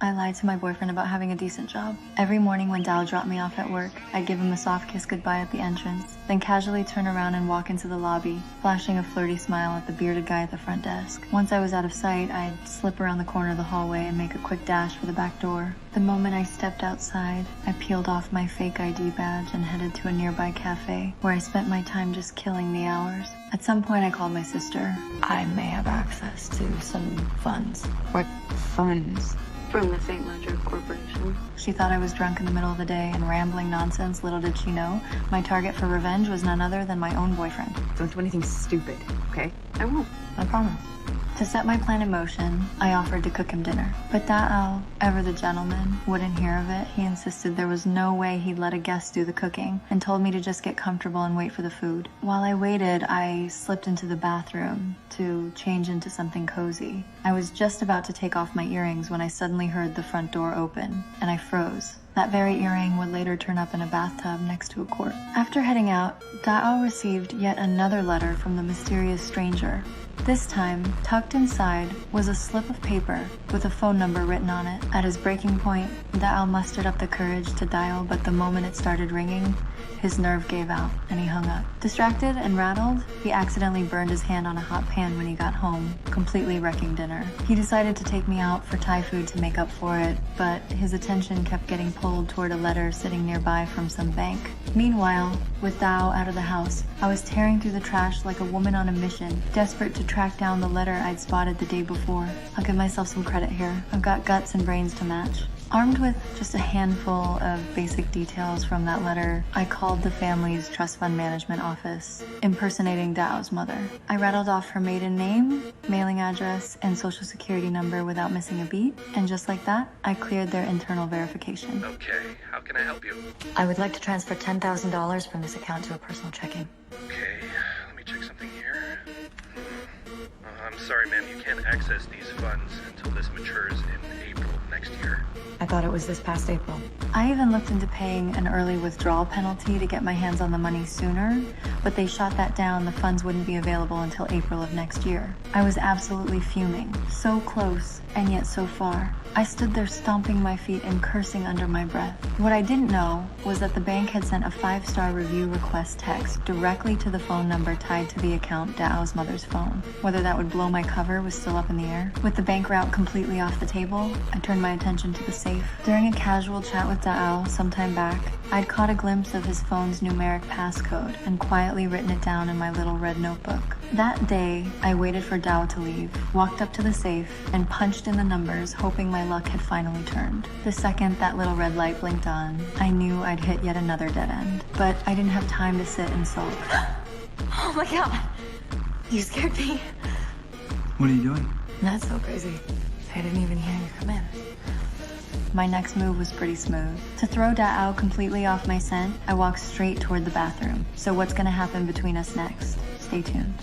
I lied to my boyfriend about having a decent job. Every morning when Dao dropped me off at work, I'd give him a soft kiss goodbye at the entrance, then casually turn around and walk into the lobby, flashing a flirty smile at the bearded guy at the front desk. Once I was out of sight, I'd slip around the corner of the hallway and make a quick dash for the back door. The moment I stepped outside, I peeled off my fake ID badge and headed to a nearby cafe, where I spent my time just killing the hours. At some point, I called my sister. I may have access to some funds. What funds? From the St. Ledger Corporation. She thought I was drunk in the middle of the day and rambling nonsense. Little did she know, my target for revenge was none other than my own boyfriend. Don't do anything stupid, okay? I won't. I promise. To set my plan in motion, I offered to cook him dinner. But Dao, ever the gentleman, wouldn't hear of it. He insisted there was no way he'd let a guest do the cooking and told me to just get comfortable and wait for the food. While I waited, I slipped into the bathroom to change into something cozy. I was just about to take off my earrings when I suddenly heard the front door open, and I froze. That very earring would later turn up in a bathtub next to a court. After heading out, Dao received yet another letter from the mysterious stranger. This time, tucked inside was a slip of paper with a phone number written on it. At his breaking point, Dao mustered up the courage to dial, but the moment it started ringing, his nerve gave out and he hung up. Distracted and rattled, he accidentally burned his hand on a hot pan when he got home, completely wrecking dinner. He decided to take me out for Thai food to make up for it, but his attention kept getting pulled toward a letter sitting nearby from some bank. Meanwhile, with Dao out of the house, I was tearing through the trash like a woman on a mission, desperate to track down the letter I'd spotted the day before. I'll give myself some credit here. I've got guts and brains to match. Armed with just a handful of basic details from that letter, I called the family's trust fund management office, impersonating Dao's mother. I rattled off her maiden name, mailing address, and social security number without missing a beat, and just like that, I cleared their internal verification. Okay, how can I help you? I would like to transfer $10,000 from this account to a personal checking. Okay, let me check something here. I'm sorry, ma'am, you can't access these funds until this matures in April of next year. I thought it was this past April. I even looked into paying an early withdrawal penalty to get my hands on the money sooner, but they shot that down. The funds wouldn't be available until April of next year. I was absolutely fuming. So close, and yet so far. I stood there stomping my feet and cursing under my breath. What I didn't know was that the bank had sent a 5-star review request text directly to the phone number tied to the account Dao's mother's phone. Whether that would blow my cover was still up in the air. With the bank route completely off the table, I turned my attention to the safe. During a casual chat with Dao sometime back, I'd caught a glimpse of his phone's numeric passcode and quietly written it down in my little red notebook. That day, I waited for Dao to leave, walked up to the safe, and punched in the numbers, hoping my luck had finally turned. The second that little red light blinked on, I knew I'd hit yet another dead end. But I didn't have time to sit and sulk. Oh my god! You scared me. What are you doing? That's so crazy. I didn't even hear you come in. My next move was pretty smooth. To throw Dao completely off my scent, I walked straight toward the bathroom. So what's gonna happen between us next? Stay tuned.